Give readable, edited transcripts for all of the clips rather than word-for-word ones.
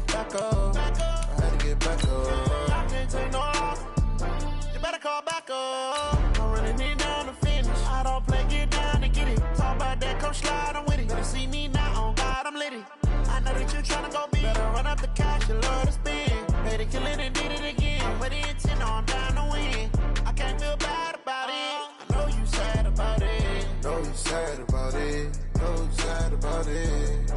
back up. I had to get back up. I can't take no loss. You better call back up. I'm running it down to finish. I don't play, get down to get it. Talk about that, come slide, I'm with it. Better see me now, on God, I'm litty. I know that you tryna go big. Better run up the cash, you love to spend. Pay to kill it and did it again. But the intent, no, I'm down to win. I can't feel bad about it. I know you sad about it. Know you sad about it. Know you sad about it.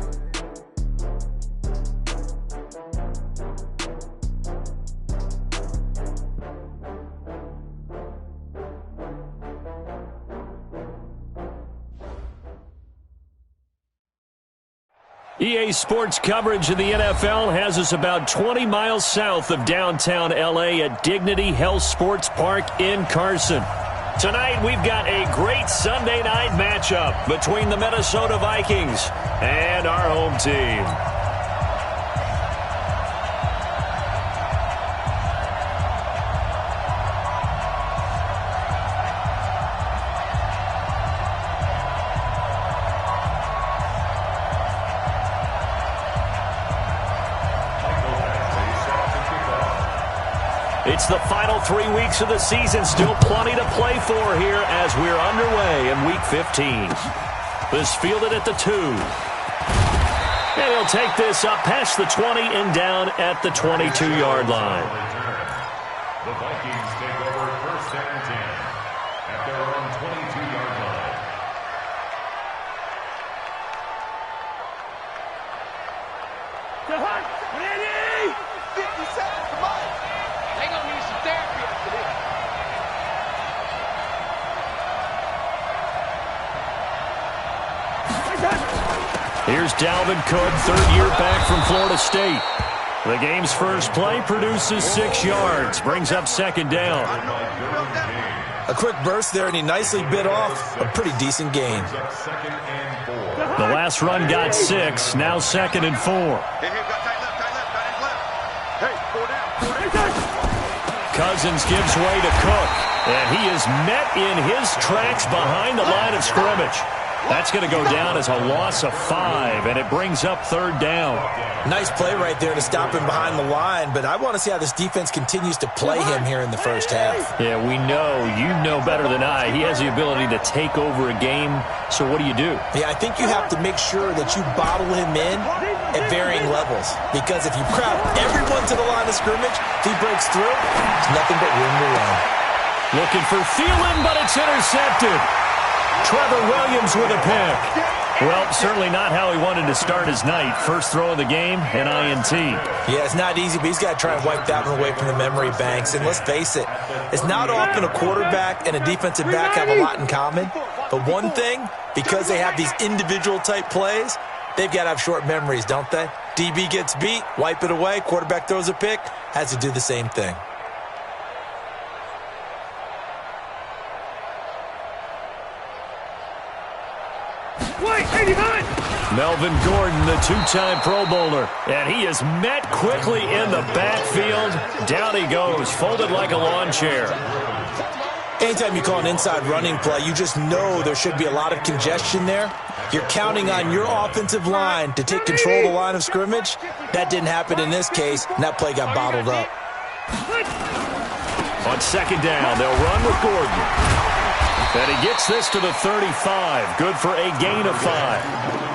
EA Sports coverage of the NFL has us about 20 miles south of downtown L.A. at Dignity Health Sports Park in Carson. Tonight, we've got a great Sunday night matchup between the Minnesota Vikings and our home team. It's the final 3 weeks of the season. Still plenty to play for here as we're underway in Week 15. This fielded at the 2. And he'll take this up past the 20 and down at the 22-yard line. The Vikings take over first and 10 at their own 22-yard line. Ready? 50 seconds, come on. They gonna need some therapy after this. Here's Dalvin Cook, third year back from Florida State. The game's first play produces 6 yards, brings up second down. A quick burst there, and he nicely bit off a pretty decent gain. The last run got 6, now second and 4. Cousins gives way to Cook, and he is met in his tracks behind the line of scrimmage. That's going to go down as a loss of 5, and it brings up third down. Nice play right there to stop him behind the line, but I want to see how this defense continues to play him here in the first half. Yeah, we know. You know better than I. He has the ability to take over a game, so what do you do? Yeah, I think you have to make sure that you bottle him in at varying levels, because if you crowd everyone to the line of scrimmage, if he breaks through, there's nothing but room to run. Looking for Thielen, but it's intercepted. Trevor Williams with a pick. Well, certainly not how he wanted to start his night. First throw of the game, an INT. Yeah, it's not easy, but he's got to try and wipe that one away from the memory banks. And let's face it, it's not often a quarterback and a defensive back have a lot in common. But one thing, because they have these individual type plays, they've got to have short memories, don't they? DB gets beat, wipe it away, quarterback throws a pick, has to do the same thing. Melvin Gordon, the two-time Pro Bowler, and he is met quickly in the backfield. Down he goes, folded like a lawn chair. Anytime you call an inside running play, you just know there should be a lot of congestion there. You're counting on your offensive line to take control of the line of scrimmage. That didn't happen in this case, and that play got bottled up. On second down, they'll run with Gordon. And he gets this to the 35. Good for a gain of 5.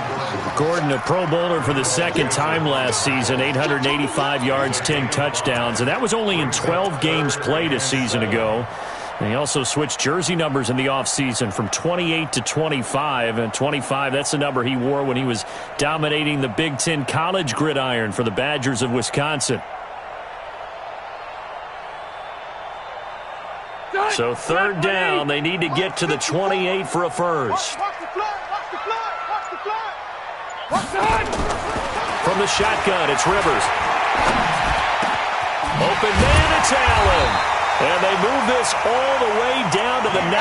Gordon, a Pro Bowler for the second time last season, 885 yards, 10 touchdowns. And that was only in 12 games played a season ago. And he also switched jersey numbers in the offseason from 28 to 25. And 25, that's the number he wore when he was dominating the Big Ten college gridiron for the Badgers of Wisconsin. So third down, they need to get to the 28 for a first. From the shotgun, it's Rivers. Open man, it's Allen. And they move this all the way down to the 9.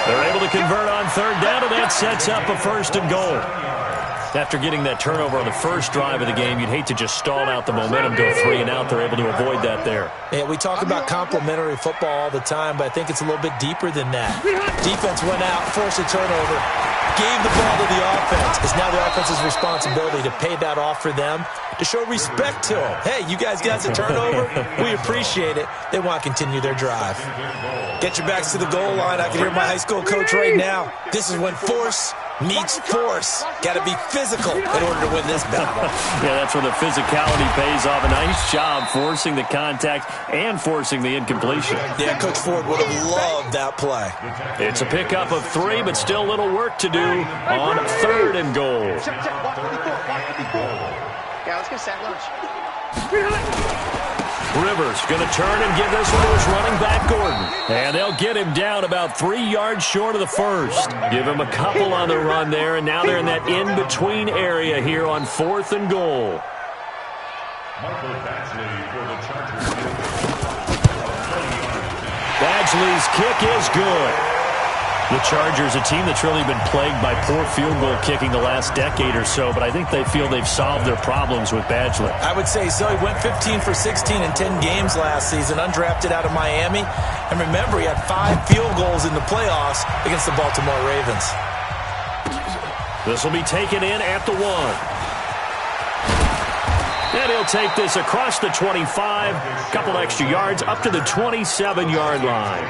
They're able to convert on third down, and that sets up a first and goal. After getting that turnover on the first drive of the game, you'd hate to just stall out the momentum, go 3 and out. They're able to avoid that there. Yeah, we talk about complementary football all the time, but I think it's a little bit deeper than that. Defense went out, forced a turnover. gave the ball to the offense. It's now the offense's responsibility to pay that off for them, to show respect to them. Hey, you guys got the turnover. We appreciate it. They want to continue their drive. Get your backs to the goal line. I can hear my high school coach right now. This is when force meets force. Got to be physical in order to win this battle. Yeah, that's where the physicality pays off. A nice job forcing the contact and forcing the incompletion. Yeah, Coach Ford would have loved that play. It's a pickup of 3, but still little work to do on 3rd and goal. Yeah, let's get set lunch. Rivers going to turn and give this one to his running back, Gordon. And they'll get him down about 3 yards short of the first. Give him a couple on the run there, and now they're in that in-between area here on 4th and goal. Badgley's kick is good. The Chargers, a team that's really been plagued by poor field goal kicking the last decade or so, but I think they feel they've solved their problems with Badgley. I would say so. He went 15 for 16 in 10 games last season, undrafted out of Miami. And remember, he had 5 field goals in the playoffs against the Baltimore Ravens. This will be taken in at the 1. And he'll take this across the 25, couple extra yards up to the 27-yard line.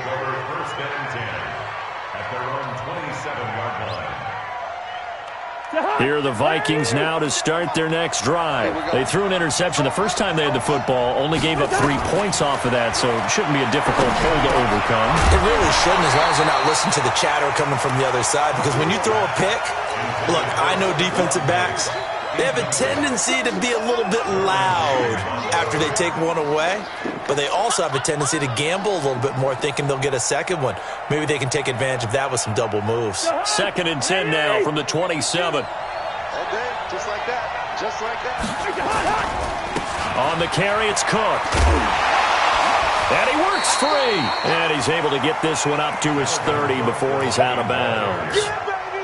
Here are the Vikings now to start their next drive. They threw an interception the first time they had the football, only gave up 3 points off of that, so it shouldn't be a difficult hole to overcome. It really shouldn't, as long as they're not listening to the chatter coming from the other side, because when you throw a pick, look, I know defensive backs, they have a tendency to be a little bit loud after they take one away, but they also have a tendency to gamble a little bit more, thinking they'll get a second one. Maybe they can take advantage of that with some double moves. 2nd and 10 now from the 27. All day, just like that. Just like that. On the carry, it's Cook. And he works free. And he's able to get this one up to his 30 before he's out of bounds.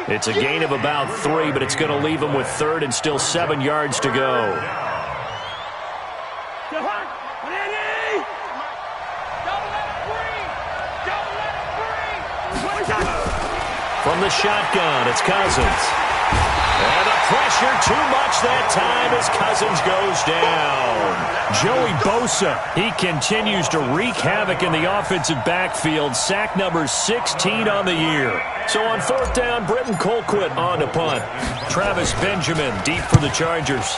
It's a gain of about 3, but it's going to leave him with 3rd and still 7 yards to go. From the shotgun, it's Cousins. And the pressure too much that time as Cousins goes down. Joey Bosa, he continues to wreak havoc in the offensive backfield. Sack number 16 on the year. So on 4th down, Britton Colquitt on to punt. Travis Benjamin deep for the Chargers.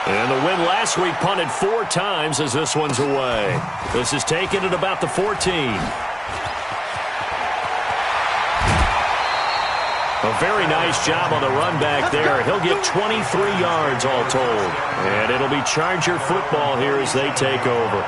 And the win last week punted 4 times as this one's away. This is taken at about the 14. A very nice job on the run back there. He'll get 23 yards all told. And it'll be Charger football here as they take over.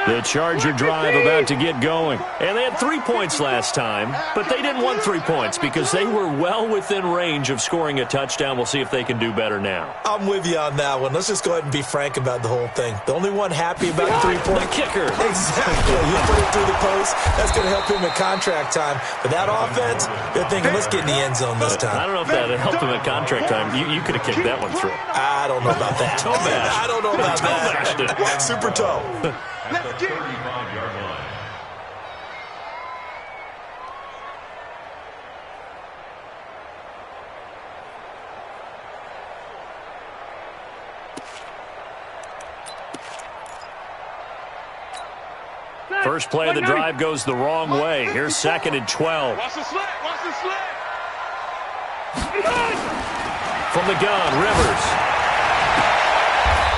The Charger drive about to get going. And they had 3 points last time, but they didn't want 3 points because they were well within range of scoring a touchdown. We'll see if they can do better now. I'm with you on that one. Let's just go ahead and be frank about the whole thing. The only one happy about the 3-point kicker. Exactly. You put it through the post. That's going to help him at contract time. But that offense, they're thinking, let's get in the end zone this time. I don't know if that helped him at contract time. You could have kicked that one through. I don't know about that. Toe bash. I don't know about that. Super toe. At the 35-yard line. First play of the drive goes the wrong way. Here's 2nd and 12. Watch the slant. Watch the slant. From the gun, Rivers.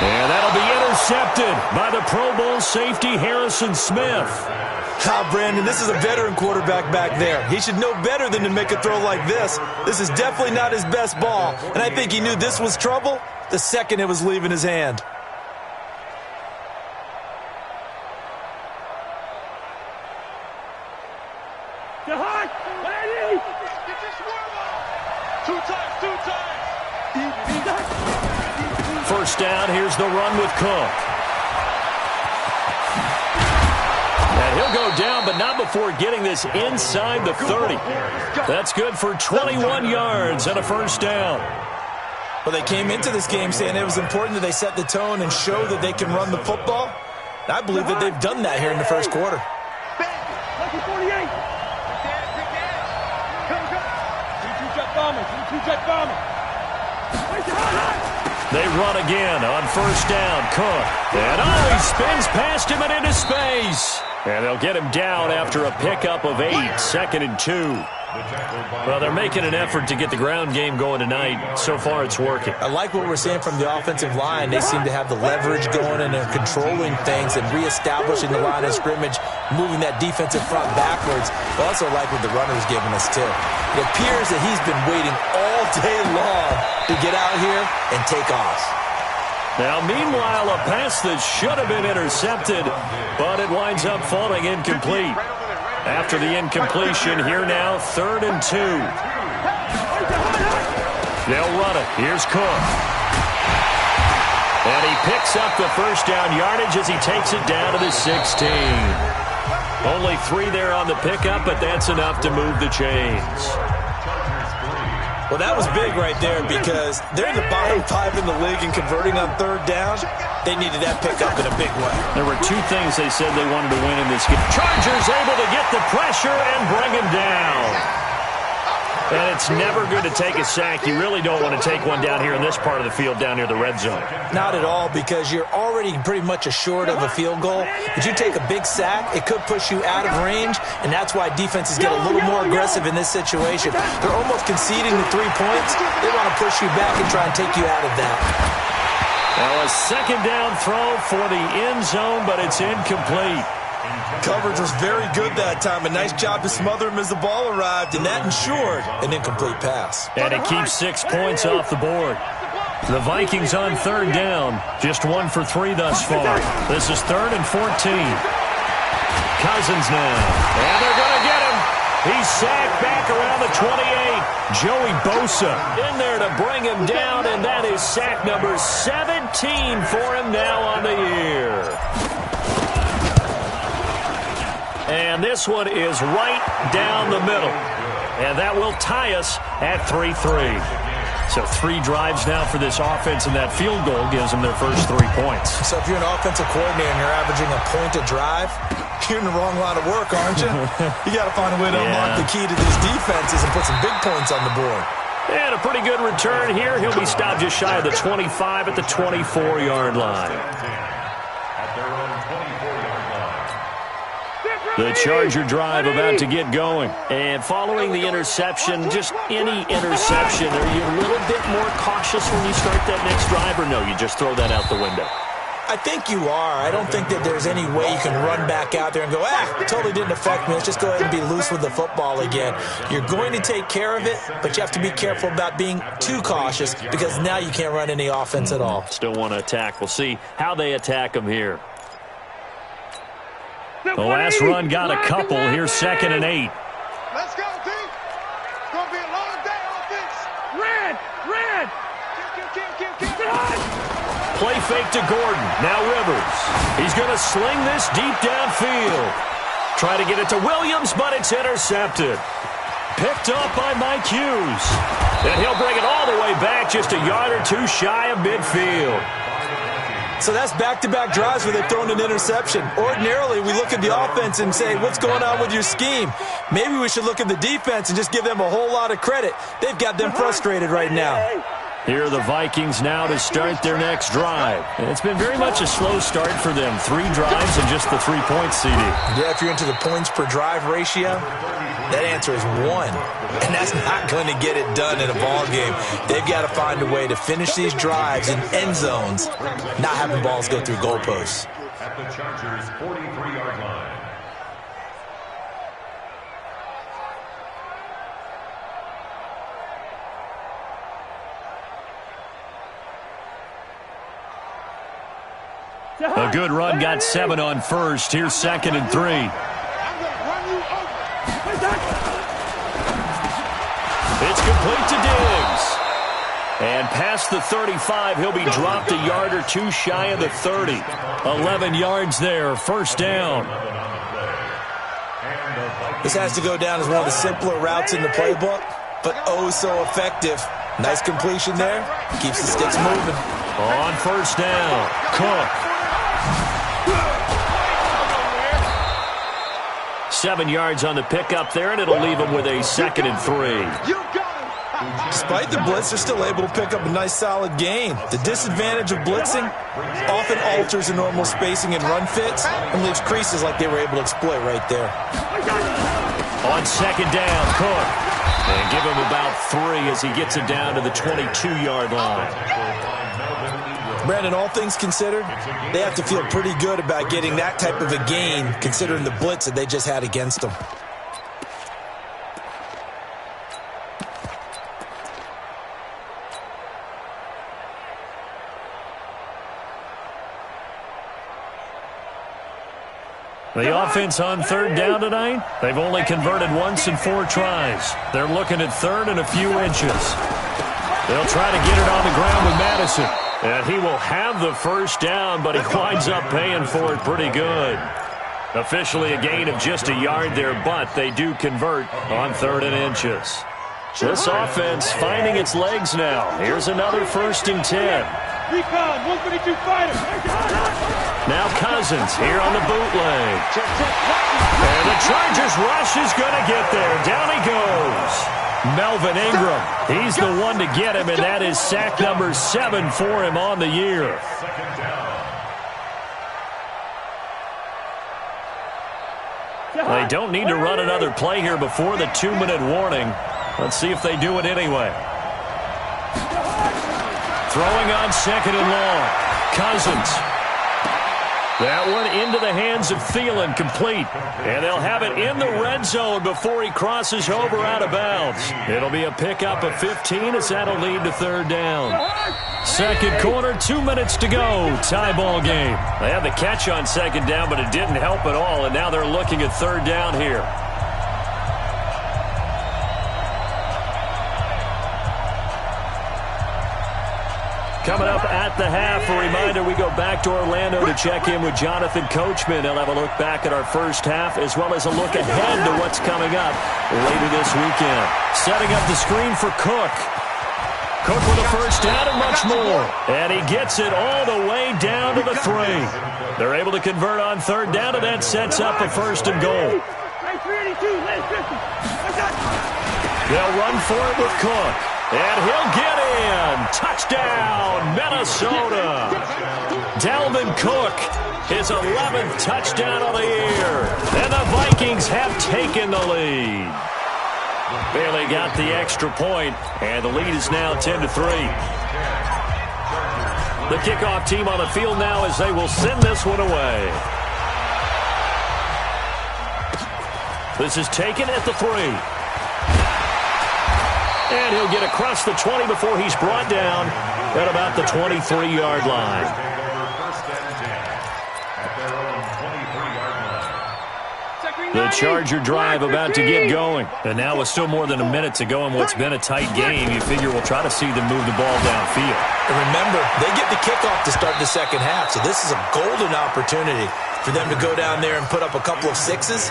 And that'll be intercepted by the Pro Bowl safety Harrison Smith. Brandon, this is a veteran quarterback back there. He should know better than to make a throw like this. This is definitely not his best ball. And I think he knew this was trouble the second it was leaving his hand. First down, here's the run with Cook. And he'll go down, but not before getting this inside the 30. That's good for 21 yards and a first down. Well, they came into this game saying it was important that they set the tone and show that they can run the football. And I believe that they've done that here in the first quarter. They run again on first down. Cook. And he spins past him and into space. And they'll get him down after a pickup of 8, 2nd and 2. Well, they're making an effort to get the ground game going tonight. So far, it's working. I like what we're seeing from the offensive line. They seem to have the leverage going, and they're controlling things and reestablishing the line of scrimmage, moving that defensive front backwards. I also like what the runner's giving us, too. It appears that he's been waiting all day long to get out here and take off. Now, meanwhile, a pass that should have been intercepted, but it winds up falling incomplete. After the incompletion, here now, 3rd and 2. They'll run it. Here's Cook. And he picks up the first down yardage as he takes it down to the 16. Only 3 there on the pickup, but that's enough to move the chains. Well, that was big right there because they're the bottom 5 in the league in converting on 3rd down. They needed that pickup in a big way. There were 2 things they said they wanted to win in this game. Chargers able to get the pressure and bring him down. And it's never good to take a sack. You really don't want to take one down here in this part of the field, down near the red zone. Not at all, because you're already pretty much assured of a field goal. If you take a big sack, it could push you out of range, and that's why defenses get a little more aggressive in this situation. They're almost conceding the 3 points. They want to push you back and try and take you out of that. Now a 2nd down throw for the end zone, but it's incomplete. Coverage was very good that time. A nice job to smother him as the ball arrived, and that ensured an incomplete pass. And it keeps 6 points off the board. The Vikings on 3rd down. Just 1 for 3 thus far. This is 3rd and 14. Cousins now. And they're going to get him. He's sacked back around the 28. Joey Bosa in there to bring him down, and that is sack number 17 for him now on the year. And this one is right down the middle. And that will tie us at 3-3. So 3 drives now for this offense, and that field goal gives them their first 3 points. So if you're an offensive coordinator and you're averaging a point a drive, you're in the wrong line of work, aren't you? You got to find a way to unlock the key to these defenses and put some big points on the board. And a pretty good return here. He'll be stopped just shy of the 25 at the 24-yard line. The Charger drive about to get going. And following the interception, just any interception, are you a little bit more cautious when you start that next drive, or no, you just throw that out the window? I think you are. I don't think that there's any way you can run back out there and go, totally didn't affect me. Let's just go ahead and be loose with the football again. You're going to take care of it, but you have to be careful about being too cautious because now you can't run any offense at all. Still want to attack. We'll see how they attack them here. The last run got a couple. Here's 2nd and 8. Let's go, team. It's going to be a long day on this. Red. Kill. Play fake to Gordon. Now Rivers. He's going to sling this deep downfield. Try to get it to Williams, but it's intercepted. Picked up by Mike Hughes. And he'll bring it all the way back just a yard or 2 shy of midfield. So that's back-to-back drives where they've thrown an interception. Ordinarily, we look at the offense and say, what's going on with your scheme? Maybe we should look at the defense and just give them a whole lot of credit. They've got them frustrated right now. Here are the Vikings now to start their next drive. And it's been very much a slow start for them. 3 drives and just the 3 points, CD. Yeah, if you're into the points per drive ratio, that answer is 1. And that's not going to get it done in a ball game. They've got to find a way to finish these drives in end zones, not having balls go through goalposts. At the Chargers' 43-yard line. A good run got 7 on first. Here's 2nd and 3. It's complete to Diggs. And past the 35, he'll be dropped a yard or 2 shy of the 30. 11 yards there, first down. This has to go down as one of the simpler routes in the playbook, but oh so effective. Nice completion there. Keeps the sticks moving. On first down, Cook. 7 yards on the pickup there, and it'll leave him with a 2nd and 3. You got him. Despite the blitz, they're still able to pick up a nice, solid gain. The disadvantage of blitzing often alters the normal spacing and run fits and leaves creases like they were able to exploit right there. On second down, Cook. And give him about 3 as he gets it down to the 22-yard line. Brandon, all things considered, they have to feel pretty good about getting that type of a gain considering the blitz that they just had against them. The offense on third down tonight, they've only converted once in 4 tries. They're looking at third and a few inches. They'll try to get it on the ground with Madison. And he will have the first down, but he winds up paying for it pretty good. Officially a gain of just a yard there, but they do convert on third and inches. This offense finding its legs now. Here's another 1st and 10. Recon, 132 fighter. Now Cousins here on the bootleg. And the Chargers rush is going to get there. Down he goes. Melvin Ingram, he's the one to get him, and that is sack number 7 for him on the year. They don't need to run another play here before the 2-minute warning. Let's see if they do it anyway. Throwing on second and long. Cousins. That one into the hands of Thielen, complete. And they'll have it in the red zone before he crosses over out of bounds. It'll be a pickup of 15 as that'll lead to third down. Second quarter, 2 minutes to go. Tie ball game. They had the catch on second down, but it didn't help at all, and now they're looking at third down here. Coming up at the half, a reminder, we go back to Orlando to check in with Jonathan Coachman. He'll have a look back at our first half as well as a look ahead to what's coming up later this weekend. Setting up the screen for Cook. Cook with a first down and much more. And he gets it all the way down to the 3. They're able to convert on third down, and that sets up a 1st and goal. They'll run for it with Cook. And he'll get in. Touchdown, Minnesota. Dalvin Cook, his 11th touchdown of the year. And the Vikings have taken the lead. Bailey got the extra point, and the lead is now 10-3. The kickoff team on the field now as they will send this one away. This is taken at the 3. And he'll get across the 20 before he's brought down at about the 23-yard line. The Charger drive about to get going. And now with still more than a minute to go in what's been a tight game, you figure we'll try to see them move the ball downfield. And remember, they get the kickoff to start the second half, so this is a golden opportunity for them to go down there and put up a couple of 6s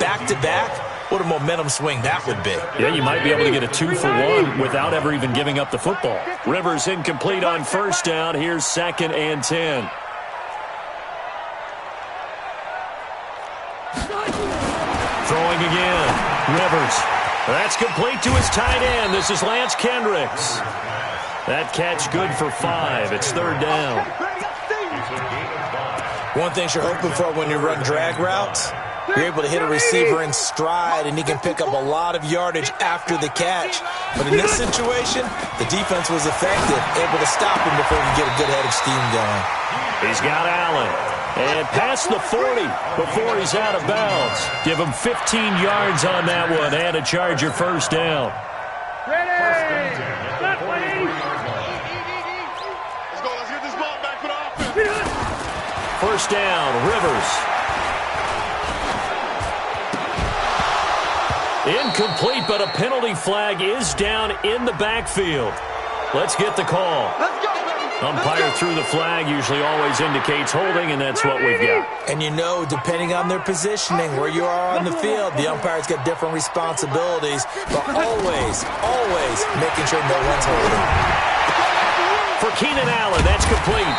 back-to-back. What a momentum swing that would be. Yeah, you might be able to get a 2-for-1 without ever even giving up the football. Rivers incomplete on first down. Here's 2nd and 10. Throwing again. Rivers. That's complete to his tight end. This is Lance Kendricks. That catch good for 5. It's third down. One thing you're hoping for when you run drag routes, you're able to hit a receiver in stride, and he can pick up a lot of yardage after the catch. But in this situation, the defense was effective, able to stop him before he could get a good head of steam going. He's got Allen. And past the 40 before he's out of bounds. Give him 15 yards on that one and a Charger first down. Ready! Stop, 180! Let's go. Let's get this ball back for the offense. First down, Rivers. Incomplete, but a penalty flag is down in the backfield. Let's get the call. Let's go, baby. Umpire through the flag usually always indicates holding, and that's what we've got. And you know, depending on their positioning, where you are on the field, the umpire's got different responsibilities, but always, always making sure no one's holding. For Keenan Allen, that's complete.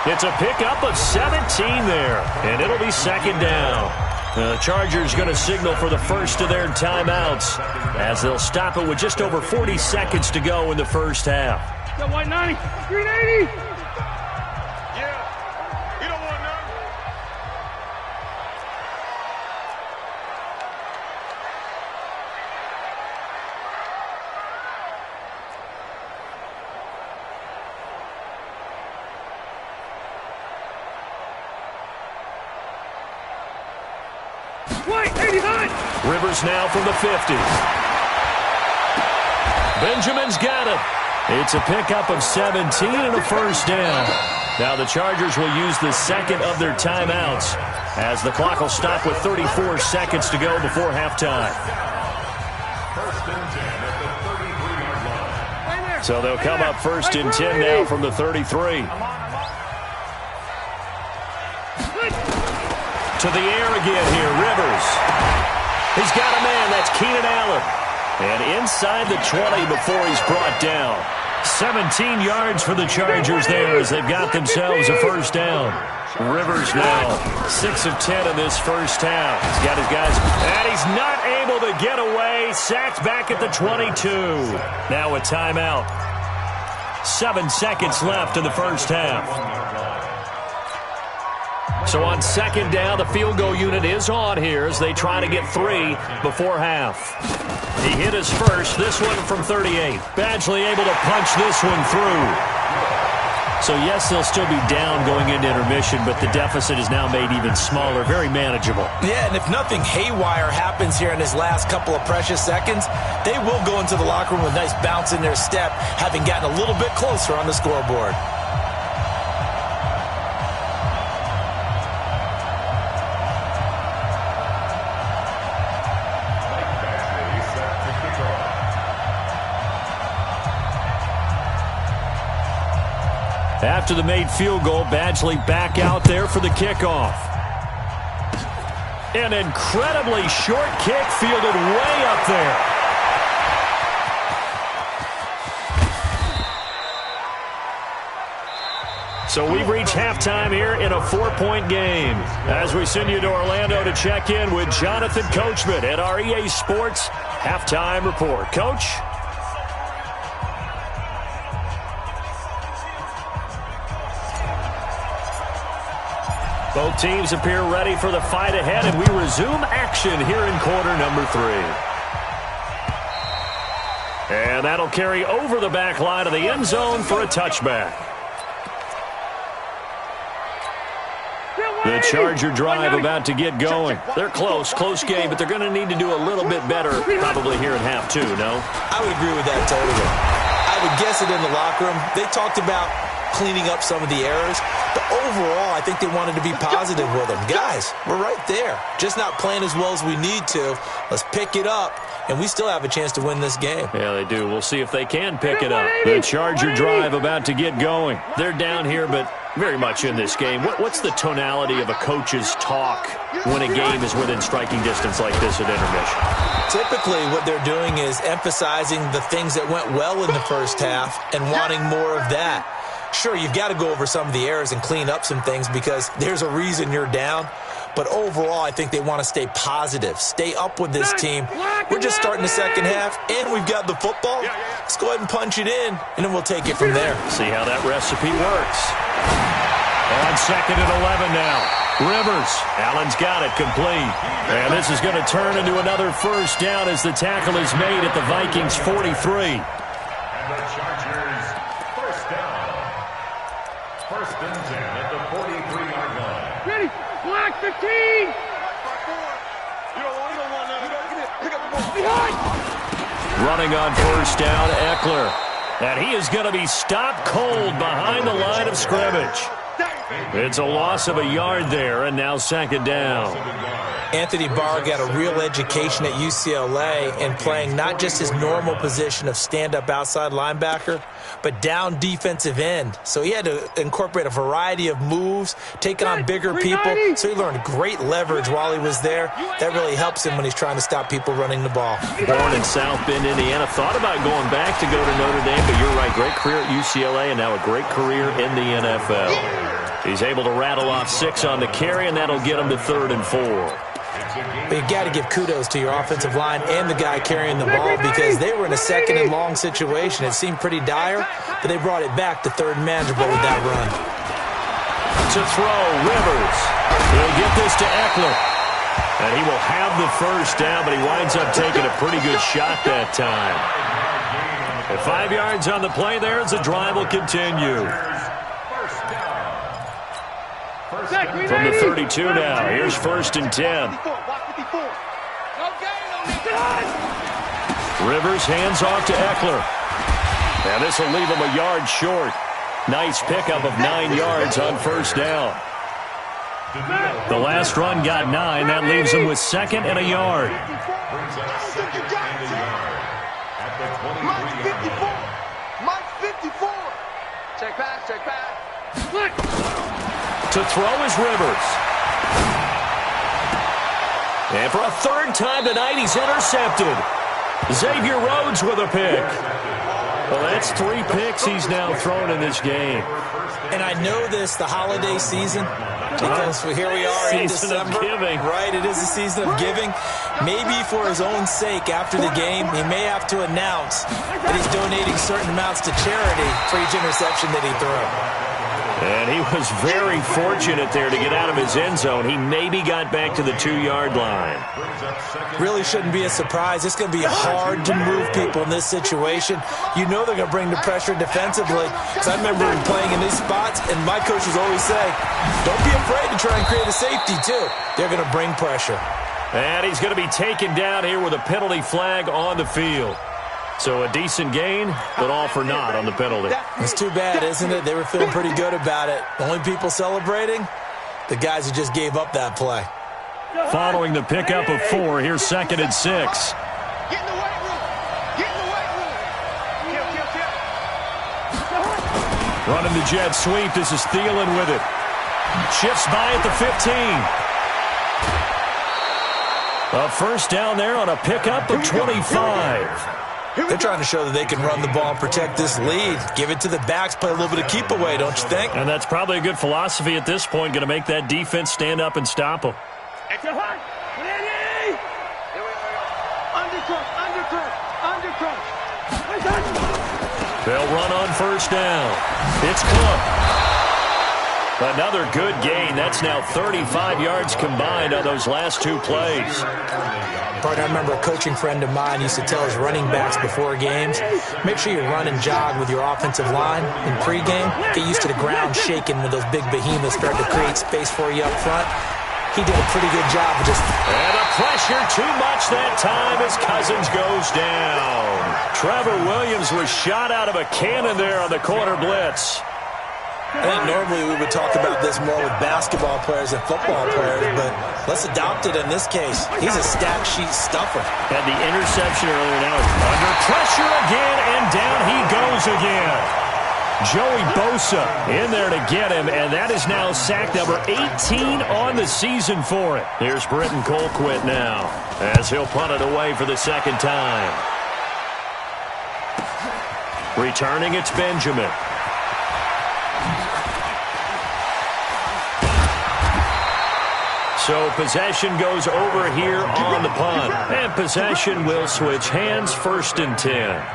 It's a pickup of 17 there, and it'll be second down. The Chargers going to signal for the first of their timeouts as they'll stop it with just over 40 seconds to go in the first half. Got white 90, green 80. Yeah, you don't want none. White 80 high. Rivers now from the 50. Benjamin's got it. It's a pickup of 17 and a first down. Now the Chargers will use the second of their timeouts as the clock will stop with 34 seconds to go before halftime. First and 10 at the 33-yard line. So they'll come up first and 10 now from the 33. To the air again here, Rivers. He's got a man, that's Keenan Allen. And inside the 20 before he's brought down. 17 yards for the Chargers there as they've got themselves a first down. Rivers now 6 of 10 in this first half. He's got his guys, and he's not able to get away. Sacked back at the 22. Now a timeout. 7 seconds left in the first half. So on second down, the field goal unit is on here as they try to get 3 before half. He hit his first, this one from 38. Badgley able to punch this one through. So yes, they'll still be down going into intermission, but the deficit is now made even smaller, very manageable. Yeah, and if nothing haywire happens here in his last couple of precious seconds, they will go into the locker room with a nice bounce in their step, having gotten a little bit closer on the scoreboard. After the made field goal, Badgley back out there for the kickoff. An incredibly short kick fielded way up there. So we've reached halftime here in a 4-point game. As we send you to Orlando to check in with Jonathan Coachman at our EA Sports Halftime Report. Coach? Both teams appear ready for the fight ahead, and we resume action here in quarter number 3. And that'll carry over the back line of the end zone for a touchback. The Charger drive about to get going. They're close game, but they're going to need to do a little bit better probably here in half 2, no? I would agree with that totally. I would guess it in the locker room. They talked about cleaning up some of the errors, but overall, I think they wanted to be positive with them. Guys, we're right there. Just not playing as well as we need to. Let's pick it up, and we still have a chance to win this game. Yeah, they do. We'll see if they can pick it up. The Charger drive about to get going. They're down here, but very much in this game. What's the tonality of a coach's talk when a game is within striking distance like this at intermission? Typically, what they're doing is emphasizing the things that went well in the first half and wanting more of that. Sure, you've got to go over some of the errors and clean up some things because there's a reason you're down. But overall, I think they want to stay positive, stay up with this team. We're just starting the second half, and we've got the football. Let's go ahead and punch it in, and then we'll take it from there. See how that recipe works. On second and 11 now. Rivers. Allen's got it complete. And this is going to turn into another first down as the tackle is made at the Vikings 43. And the Chargers, first down. First and 10 at the 43-yard line. Ready, black 15. You don't want that. Pick up the ball. Behind. Running on first down, Eckler. And he is going to be stopped cold behind the line of scrimmage. It's a loss of a yard there, and now second down. Anthony Barr got a real education at UCLA in playing not just his normal position of stand-up outside linebacker, but down defensive end. So he had to incorporate a variety of moves, take on bigger people. So he learned great leverage while he was there. That really helps him when he's trying to stop people running the ball. Born in South Bend, Indiana. Thought about going back to go to Notre Dame, but you're right. Great career at UCLA and now a great career in the NFL. He's able to rattle off 6 on the carry, and that'll get him to 3rd and 4. But you got to give kudos to your offensive line and the guy carrying the ball because they were in a second and long situation. It seemed pretty dire, but they brought it back to third and manageable with that run. To throw, Rivers. He'll get this to Eckler. And he will have the first down, but he winds up taking a pretty good shot that time. And 5 yards on the play there as the drive will continue. From the 32 now, here's 1st and 10. Rivers hands off to Eckler. And this will leave him a yard short. Nice pickup of 9 yards on 1st down. The last run got 9. That leaves him with 2nd and a yard. Mike 54. Check back, check back. To throw is Rivers. And for a 3rd time tonight, he's intercepted. Xavier Rhodes with a pick. Well, that's 3 picks he's now thrown in this game. And I know this, the holiday season, because here we are in December. Of giving. Right, it is the season of giving. Maybe for his own sake, after the game, he may have to announce that he's donating certain amounts to charity for each interception that he threw. And he was very fortunate there to get out of his end zone. He maybe got back to the 2-yard line. Really shouldn't be a surprise. It's going to be hard to move people in this situation. You know they're going to bring the pressure defensively. Because I remember playing in these spots, and my coaches always say, don't be afraid to try and create a safety, too. They're going to bring pressure. And he's going to be taken down here with a penalty flag on the field. So a decent gain, but all for naught on the penalty. It's too bad, isn't it? They were feeling pretty good about it. The only people celebrating, the guys who just gave up that play. Following the pickup of 4, here's 2nd and 6. Get in the weight room. Get in the weight room. Kill. Running the jet sweep. This is Thielen with it. Shifts by at the 15. A 1st down there on a pickup of 25. They're trying to show that they can run the ball and protect this lead. Give it to the backs, play a little bit of keep away, don't you think? And that's probably a good philosophy at this point, going to make that defense stand up and stop them. They'll run on 1st down. It's Cook. Another good gain. That's now 35 yards combined on those last 2 plays. Partner, I remember a coaching friend of mine used to tell his running backs before games, make sure you run and jog with your offensive line in pregame. Get used to the ground shaking when those big behemoths start to create space for you up front. He did a pretty good job of just... And a pressure too much that time as Cousins goes down. Trevor Williams was shot out of a cannon there on the corner blitz. I think normally we would talk about this more with basketball players and football players, but let's adopt it in this case. He's a stat sheet stuffer. Had the interception earlier, now under pressure again, and down he goes again. Joey Bosa in there to get him, and that is now sack number 18 on the season for it. Here's Britton Colquitt now, as he'll punt it away for the 2nd time. Returning, it's Benjamin. So possession goes over here on the punt. And possession will switch hands, 1st and 10.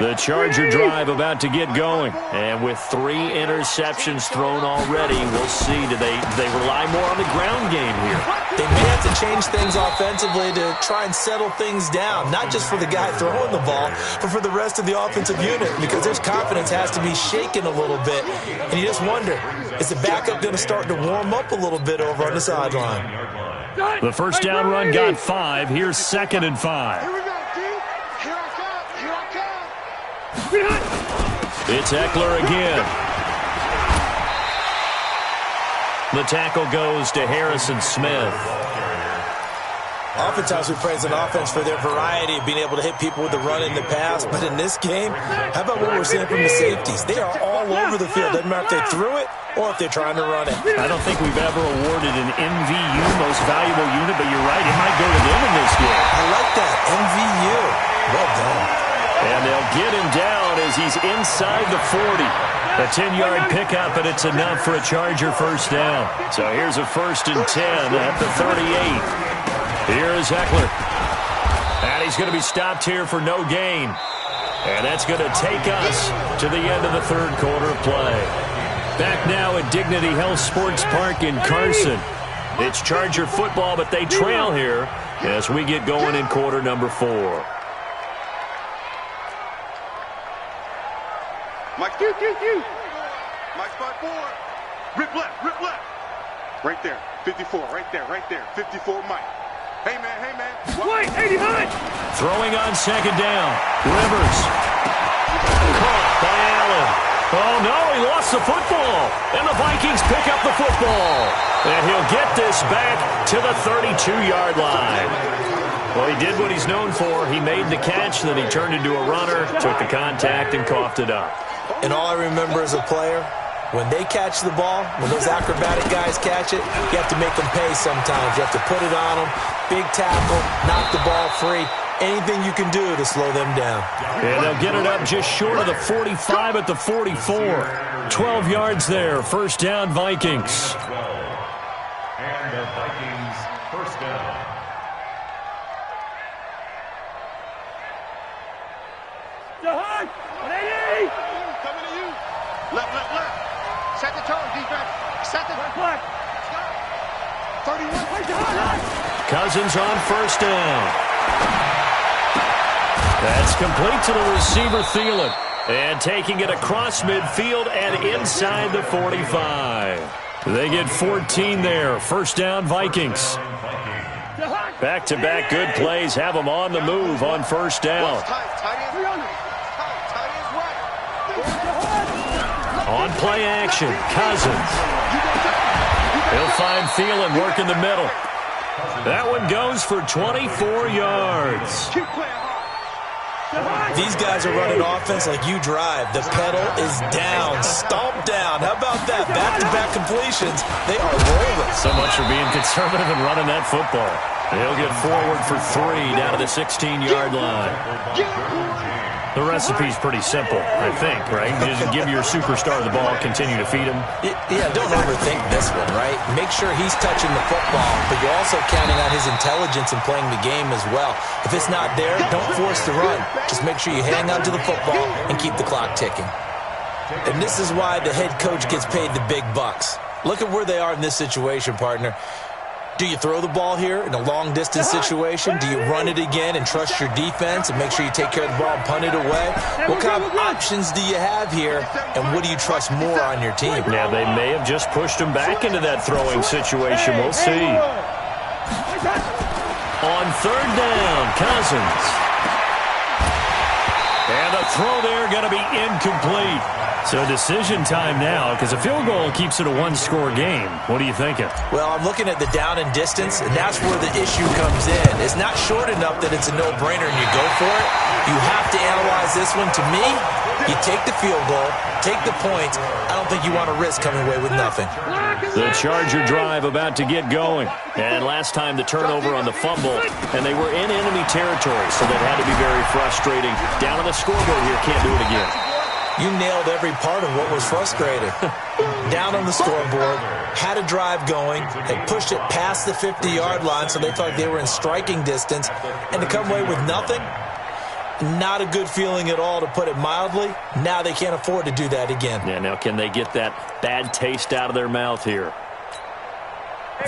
The Charger drive about to get going. And with 3 interceptions thrown already, we'll see. Do they rely more on the ground game here? They may have to change things offensively to try and settle things down, not just for the guy throwing the ball, but for the rest of the offensive unit, because their confidence has to be shaken a little bit. And you just wonder, is the backup going to start to warm up a little bit over on the sideline? The 1st down run got 5. Here's 2nd and 5. Here we go, D. Here I come. Here I come. It's Eckler again. The tackle goes to Harrison Smith. Oftentimes we praise an offense for their variety of being able to hit people with the run in the pass, but in this game, how about what we're seeing from the safeties? They are all over the field. Doesn't matter if they threw it or if they're trying to run it. I don't think we've ever awarded an MVU, most valuable unit, but you're right, it might go to them in this game. I like that, MVU. Well done. And they'll get him down as he's inside the 40. A 10-yard pickup, and it's enough for a Charger first down. So here's a 1st and 10 at the 38. Here's Eckler. And he's going to be stopped here for no gain. And that's going to take us to the end of the third quarter of play. Back now at Dignity Health Sports Park in Carson. It's Charger football, but they trail here as we get going in quarter number 4. Mike, Mike, spot 4. Rip left. Right there. 54, right there. 54, Mike. Hey, man. Wait, 89. Throwing on second down. Rivers. Caught by Allen. Oh, no, he lost the football. And the Vikings pick up the football. And he'll get this back to the 32-yard line. Well, he did what he's known for. He made the catch, then he turned into a runner, took the contact, and coughed it up. And all I remember as a player, when they catch the ball, when those acrobatic guys catch it, you have to make them pay sometimes. You have to put it on them, big tackle, knock the ball free. Anything you can do to slow them down. And they'll get it up just short of the 45 at the 44. 12 yards there. First down, Vikings. And the Vikings first down. Jahan, 180. Coming to you. Left. Set the tone, defense. Set the Black. 31. Cousins on first down. That's complete to the receiver, Thielen. And taking it across midfield and inside the 45. They get 14 there. First down, Vikings. Back-to-back good plays have them on the move on first down. On play action, Cousins. He'll find Thielen working the middle. That one goes for 24 yards. These guys are running offense like you drive. The pedal is down, stomped down. How about that? Back-to-back completions. They are rolling. So much for being conservative and running that football. He'll get forward for 3 down to the 16-yard line. The recipe's pretty simple, I think, right? You just give your superstar the ball, continue to feed him. Yeah, don't overthink this one, right? Make sure he's touching the football, but you're also counting on his intelligence and playing the game as well. If it's not there, don't force the run. Just make sure you hang on to the football and keep the clock ticking. And this is why the head coach gets paid the big bucks. Look at where they are in this situation, partner. Do you throw the ball here in a long-distance situation? Do you run it again and trust your defense and make sure you take care of the ball and punt it away? What kind of options do you have here, and what do you trust more on your team? Yeah, they may have just pushed him back into that throwing situation. We'll see. On third down, Cousins. And a throw there going to be incomplete. So decision time now, because a field goal keeps it a one-score game. What are you thinking? Well, I'm looking at the down and distance, and that's where the issue comes in. It's not short enough that it's a no-brainer and you go for it. You have to analyze this one. To me, you take the field goal, take the points. I don't think you want to risk coming away with nothing. The Charger drive about to get going. And last time the turnover on the fumble, and they were in enemy territory, so that had to be very frustrating. Down on the scoreboard here, can't do it again. You nailed every part of what was frustrating. Down on the scoreboard, had a drive going, had pushed it past the 50-yard line, so they thought they were in striking distance, and to come away with nothing, not a good feeling at all, to put it mildly. Now they can't afford to do that again. Yeah, now can they get that bad taste out of their mouth here?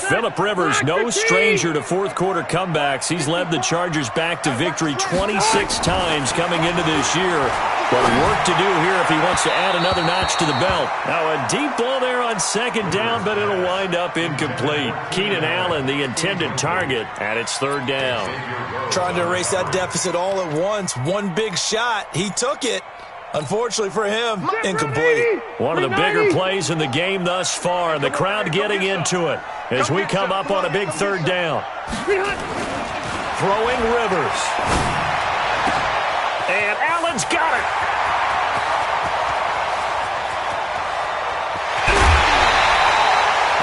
Phillip Rivers, no stranger to fourth-quarter comebacks. He's led the Chargers back to victory 26 times coming into this year. But work to do here if he wants to add another notch to the belt. Now a deep ball there on second down, but it'll wind up incomplete. Keenan Allen, the intended target, and it's third down. Trying to erase that deficit all at once. One big shot. He took it. Unfortunately for him, incomplete. One of the bigger plays in the game thus far, and the crowd getting into it as we come up on a big third down. Throwing Rivers. And Allen's got it.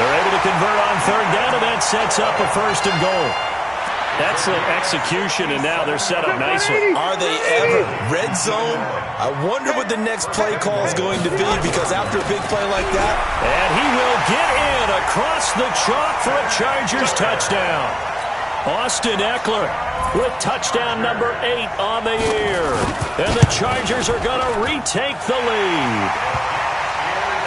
They're able to convert on third down, and that sets up a first and goal. Excellent execution, and now they're set up nicely. Are they ever? Red zone? I wonder what the next play call is going to be, because after a big play like that. And he will get in across the chalk for a Chargers touchdown. Austin Eckler with touchdown number 8 on the year. And the Chargers are going to retake the lead.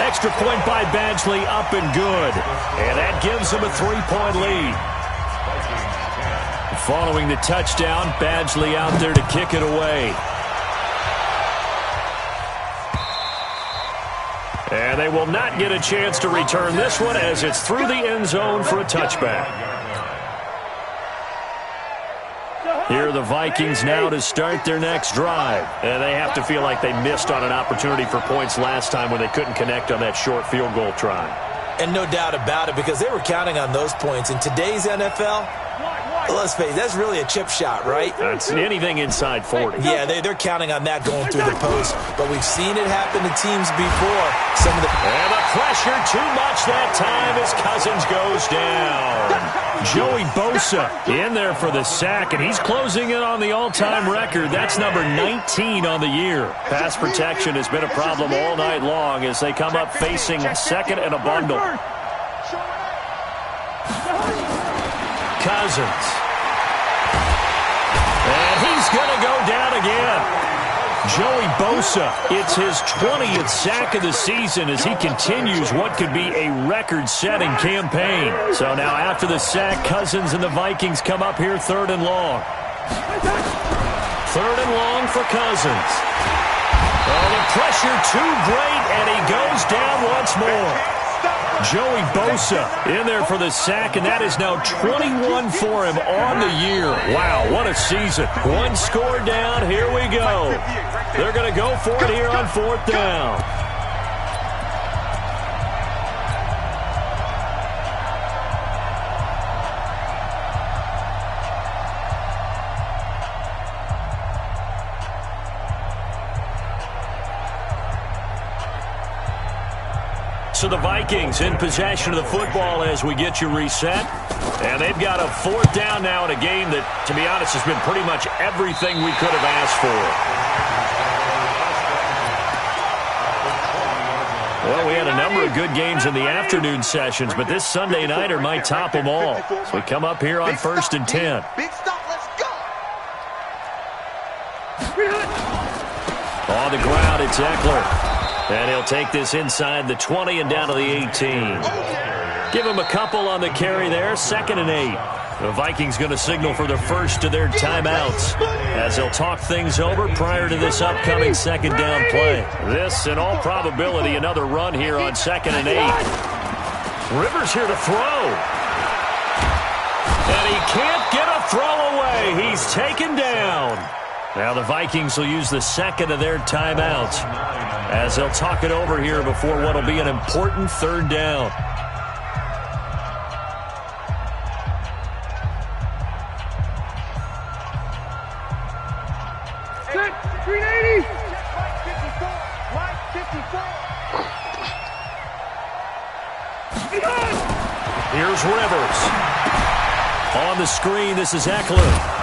Extra point by Badgley, up and good. And that gives them a 3-point lead. Following the touchdown, Badgley out there to kick it away. And they will not get a chance to return this one as it's through the end zone for a touchback. Here are the Vikings now to start their next drive. And they have to feel like they missed on an opportunity for points last time when they couldn't connect on that short field goal try. And no doubt about it, because they were counting on those points. In today's NFL, let's face it, that's really a chip shot, right? That's anything inside 40. Yeah, they're counting on that going through the post. But we've seen it happen to teams before. And the pressure too much that time as Cousins goes down. Joey Bosa in there for the sack, and he's closing in on the all-time record. That's number 19 on the year. Pass protection has been a problem all night long as they come up facing second and a bundle. Cousins. And he's going to go down again. Joey Bosa, it's his 20th sack of the season as he continues what could be a record-setting campaign. So now after the sack, Cousins and the Vikings come up here 3rd and long. 3rd and long for Cousins. Oh, the pressure too great, and he goes down once more. Joey Bosa in there for the sack, and that is now 21 for him on the year. Wow, what a season. One score down. Here we go. They're going to go for it here on 4th down. So the Vikings in possession of the football as we get you reset. And they've got a 4th down now in a game that, to be honest, has been pretty much everything we could have asked for. Well, we had a number of good games in the afternoon sessions, but this Sunday nighter might top them all. So we come up here on 1st and 10. Big stop, let's go. On the ground, it's Eckler. And he'll take this inside the 20 and down to the 18. Give him a couple on the carry there. 2nd and 8. The Vikings going to signal for the first of their timeouts as they'll talk things over prior to this upcoming 2nd down play. This, in all probability, another run here on 2nd and 8. Rivers here to throw. And he can't get a throw away. He's taken down. Now the Vikings will use the 2nd of their timeouts as they'll talk it over here before what will be an important 3rd down. Set, 380. Right 54. Here's Rivers. On the screen, this is Eckler.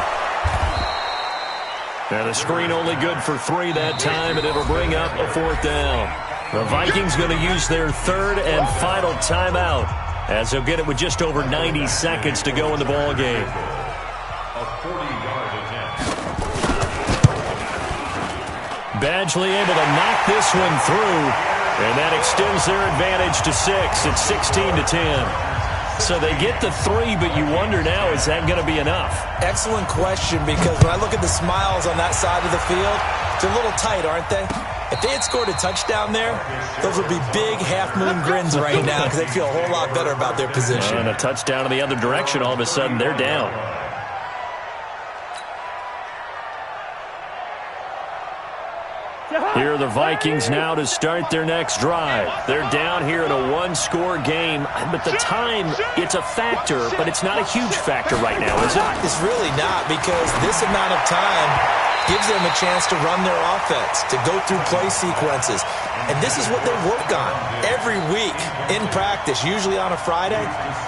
And the screen only good for 3 that time, and it'll bring up a 4th down. The Vikings going to use their 3rd and final timeout as they'll get it with just over 90 seconds to go in the ball game. A 40-yard attempt. Badgley able to knock this one through, and that extends their advantage to 6. It's 16-10. So they get the 3, but you wonder now, is that going to be enough? Excellent question, because when I look at the smiles on that side of the field, they're a little tight, aren't they? If they had scored a touchdown there, those would be big half-moon grins right now because they'd feel a whole lot better about their position. And a touchdown in the other direction, all of a sudden they're down. Here are the Vikings now to start their next drive. They're down here in a one-score game, but the time, it's a factor, but it's not a huge factor right now, is it? It's really not, because this amount of time, gives them a chance to run their offense, to go through play sequences. And this is what they work on every week in practice, usually on a Friday.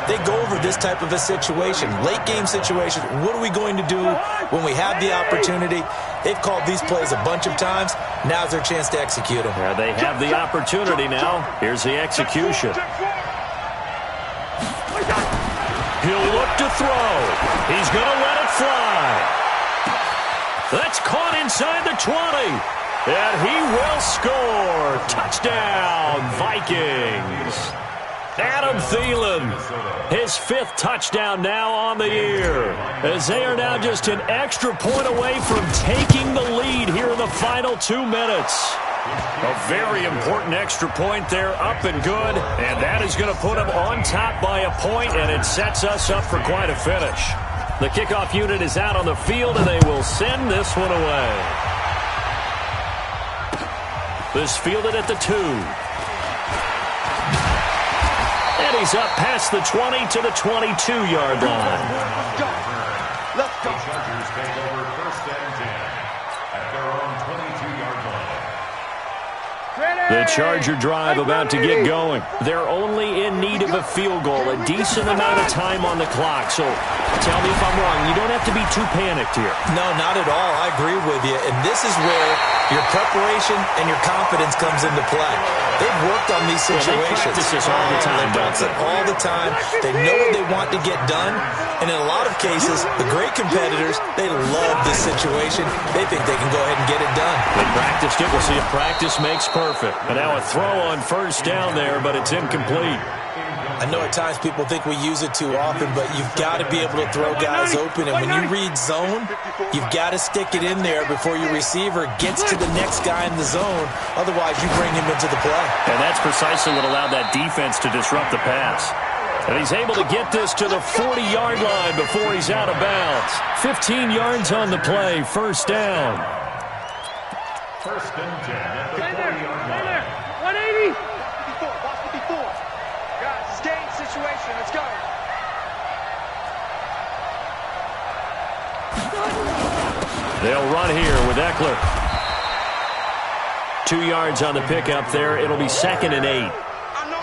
They go over this type of a situation, late game situation. What are we going to do when we have the opportunity? They've called these plays a bunch of times. Now's their chance to execute them. Yeah, they have the opportunity now. Here's the execution. He'll look to throw. He's going to let it fly. That's caught inside the 20. And he will score. Touchdown, Vikings. Adam Thielen, his 5th touchdown now on the year, as they are now just an extra point away from taking the lead here in the final 2 minutes. A very important extra point there, up and good, and that is going to put them on top by a point, and it sets us up for quite a finish. The kickoff unit is out on the field, and they will send this one away. This fielded at the 2. And he's up past the 20 to the 22-yard line. Let's go. The Chargers take over 1st and 10 at their own 22-yard line. The Charger drive about to get going. They're only in need of a field goal, a decent amount of time on the clock. So tell me if I'm wrong. You don't have to be too panicked here. No, not at all. I agree with you. And this is where your preparation and your confidence comes into play. They've worked on these situations. They practice this all the time. They practice it all the time. They know what they want to get done. And in a lot of cases, the great competitors, they love this situation. They think they can go ahead and get it done. They practiced it. We'll see if practice makes perfect. And now a throw on 1st down there, but it's incomplete. I know at times people think we use it too often, but you've got to be able to throw guys open. And when you read zone, you've got to stick it in there before your receiver gets to the next guy in the zone. Otherwise, you bring him into the play. And that's precisely what allowed that defense to disrupt the pass. And he's able to get this to the 40-yard line before he's out of bounds. 15 yards on the play, 1st down. 1st and 10 at the 40-yard line. 180. 54, watch 54. Guys, it's game situation. Let's go. They'll run here with Eckler. 2 yards on the pickup there. It'll be 2nd and 8.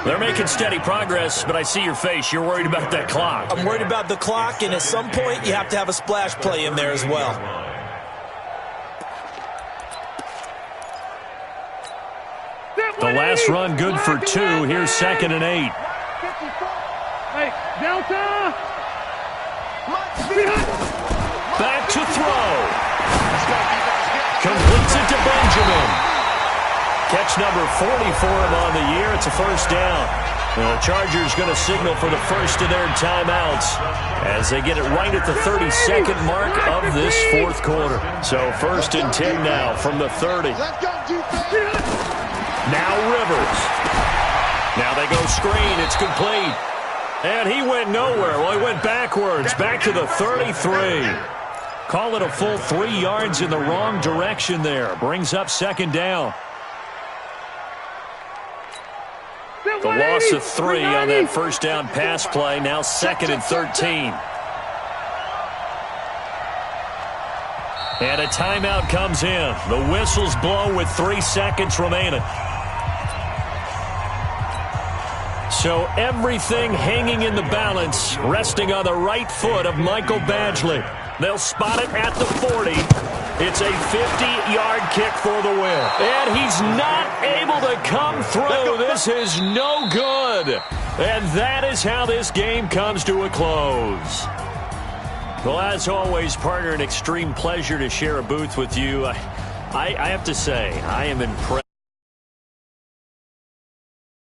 They're making steady progress, but I see your face. You're worried about that clock. I'm worried about the clock, and at some point, you have to have a splash play in there as well. The last run good for 2. Here's 2nd and 8. Hey, Delta! Back to throw. Completes it to Benjamin. Catch number 40 for him on the year. It's a 1st down. The Chargers going to signal for the first of their timeouts as they get it right at the 32nd mark of this 4th quarter. So 1st and 10 now from the 30. Now Rivers. Now they go screen. It's complete. And he went nowhere. Well, he went backwards. Back to the 33. Call it a full 3 yards in the wrong direction there. Brings up 2nd down. The loss of 3 on that 1st down pass play. Now 2nd and 13. And a timeout comes in. The whistles blow with 3 seconds remaining. So everything hanging in the balance, resting on the right foot of Michael Badgley. They'll spot it at the 40. It's a 50-yard kick for the win. And he's not able to come through. This is no good. And that is how this game comes to a close. Well, as always, partner, an extreme pleasure to share a booth with you. I have to say, I am impressed.